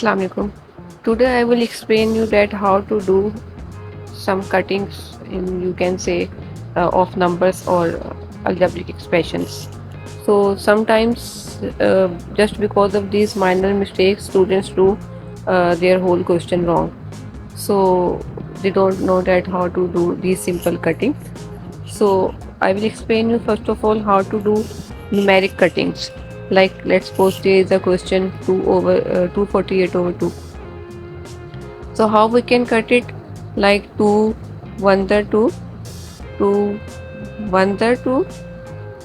Assalamu alaikum. Today I will explain you that how to do some cuttings in, you can say, of numbers or algebraic expressions. So sometimes just because of these minor mistakes, students do their whole question wrong. So they don't know that how to do these simple cuttings. So I will explain you first of all how to do numeric cuttings. Like let's suppose there is a question 248 over 2. So how we can cut it? Like 2 1 the 2, 2 1 the 2,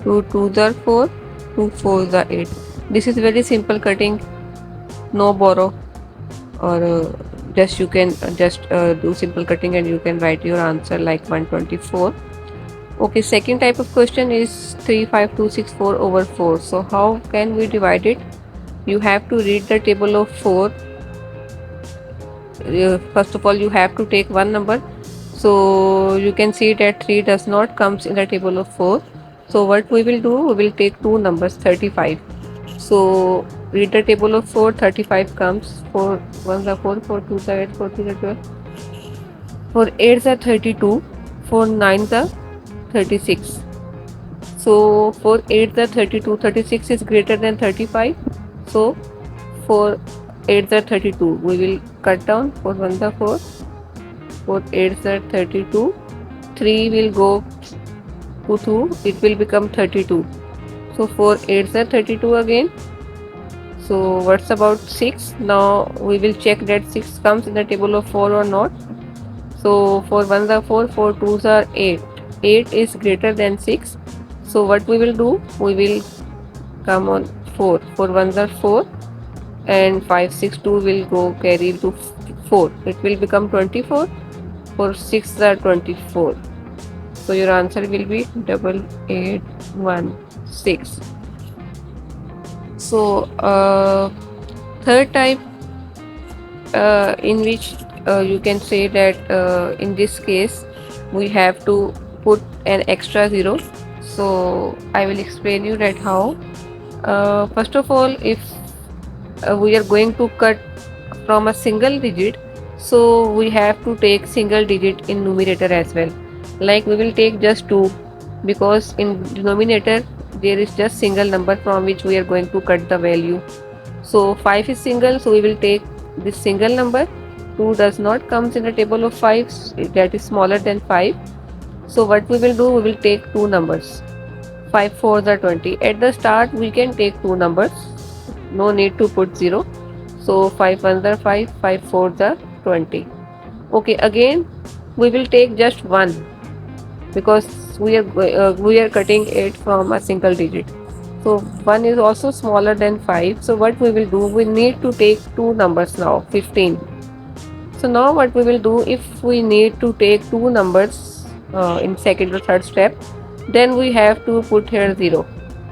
2 2 the 4, 2 4 the 8. This is very simple cutting, no borrow, or just you can just do simple cutting and you can write your answer like 124. Okay, second type of question is 35264 over 4. So how can we divide it? You have to read the table of 4. First of all, you have to take one number. So you can see that 3 does not comes in the table of 4. So what we will do, we will take two numbers, 35. So read the table of 4, 35 comes, 4 1 the 4, 4 2 the 8, 4 3 the 12, 4 8 the 32, 4 9 the 36. So 4 8 the 32, 36 is greater than 35. So 4 8 the 32, we will cut down, 4 1 the 4, 4 8 the 32, 3 will go to 2, it will become 32. So 4 8 the 32 again. So what's about 6? Now we will check that 6 comes in the table of 4 or not. So 4 1s are 4, 4 2s are 8. 8 is greater than 6. So what we will do? We will come on 4. 4 1s are 4 and 5 6 2 will go carry to 4. It will become 24. 4 6 are 24. So your answer will be 8816. So third type in which you can say that in this case we have to put an extra zero. So I will explain you that how. First of all, if we are going to cut from a single digit, so we have to take single digit in numerator as well. Like we will take just 2 because in denominator there is just single number from which we are going to cut the value. So 5 is single, so we will take this single number. 2 does not comes in the table of 5, that is smaller than 5. So what we will do, we will take two numbers. 5 4 the 20. At the start we can take two numbers, no need to put 0. So 5 1 the 5, 5 4 the 20. Okay, again we will take just one because we are cutting it from a single digit. So 1 is also smaller than 5. So what we will do, we need to take two numbers now, 15. So now what we will do, if we need to take two numbers in second or third step, then we have to put here 0.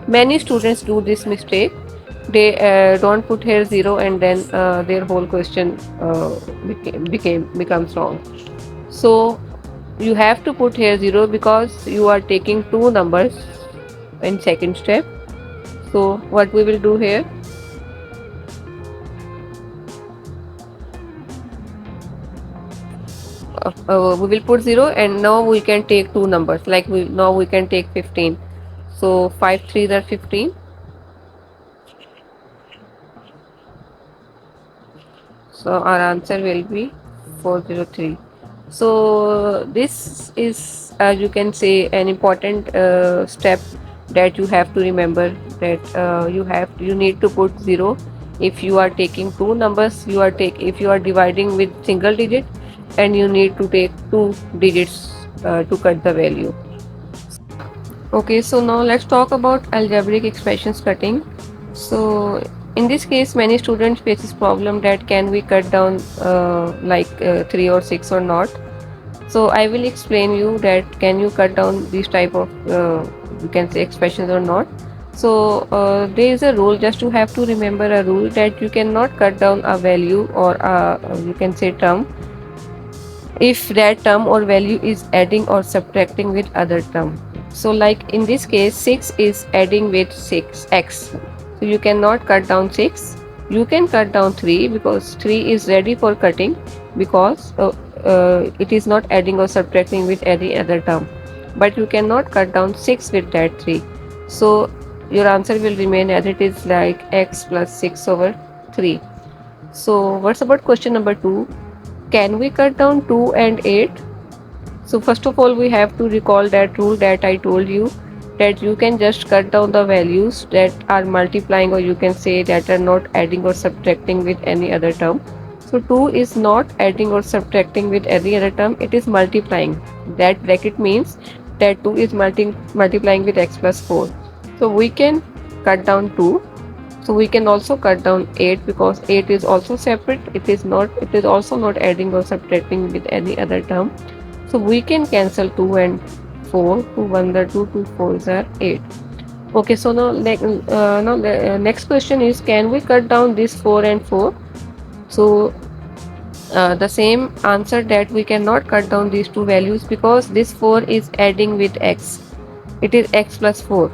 Many students do this mistake. They don't put here 0 and then their whole question becomes wrong. So you have to put here 0 because you are taking two numbers in second step. So what we will do here, we will put 0 and now we can take two numbers, like now we can take 15. So 5 3s are 15. So our answer will be 403. So this is, you can say, an important step that you have to remember, that you need to put 0 if you are taking two numbers. If you are dividing with single digit, and you need to take two digits to cut the value. Okay, so now let's talk about algebraic expressions cutting. So in this case, many students face this problem that can we cut down 3 or 6 or not. So I will explain you that can you cut down these type of you can say expressions or not. So there is a rule, just you have to remember a rule, that you cannot cut down a value or you can say term if that term or value is adding or subtracting with other term. So like in this case 6 is adding with 6x, so you cannot cut down 6. You can cut down 3 because 3 is ready for cutting, because it is not adding or subtracting with any other term. But you cannot cut down 6 with that 3. So your answer will remain as it is, like x plus 6 over 3. So what's about question number 2? Can we cut down 2 and 8? So first of all, we have to recall that rule that I told you, that you can just cut down the values that are multiplying, or you can say that are not adding or subtracting with any other term. So 2 is not adding or subtracting with any other term, it is multiplying. That bracket means that 2 is multiplying with x plus 4. So we can cut down 2. So we can also cut down 8 because 8 is also separate. It is also not adding or subtracting with any other term. So we can cancel 2 and 4. 2 1 the 2, 2 4s are 8. Okay, so now the next question is, can we cut down this 4 and 4? So the same answer, that we cannot cut down these two values because this 4 is adding with x. It is x plus 4.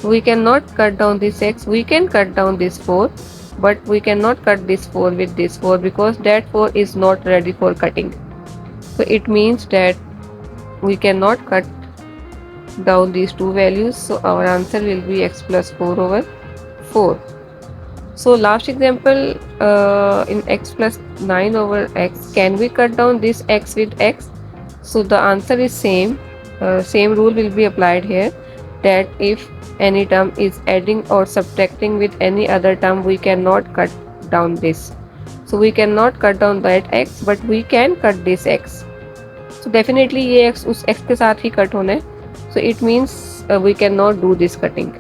We cannot cut down this x. We can cut down this 4, but we cannot cut this 4 with this 4 because that 4 is not ready for cutting. So it means that we cannot cut down these two values. So our answer will be x plus 4 over 4. So last example, in x plus 9 over x, can we cut down this x with x? So the answer is same. Same rule will be applied here, that if any term is adding or subtracting with any other term, we cannot cut down this. So we cannot cut down that x, but we can cut this x. So definitely ये x उस x के साथ ही cut होना है. So it means we cannot do this cutting.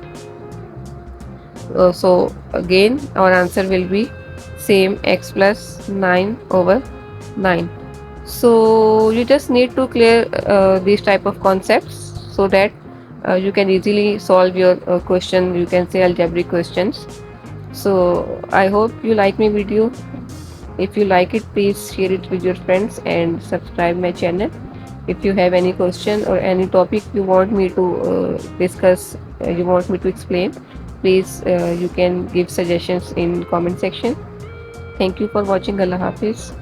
So again our answer will be same, x plus 9 over 9. So you just need to clear these type of concepts so that you can easily solve your question, you can say algebraic questions. So I hope you like my video. If you like it, please share it with your friends and subscribe my channel. If you have any question or any topic you want me to discuss, you want me to explain, please you can give suggestions in comment section. Thank you for watching. Allah Hafiz.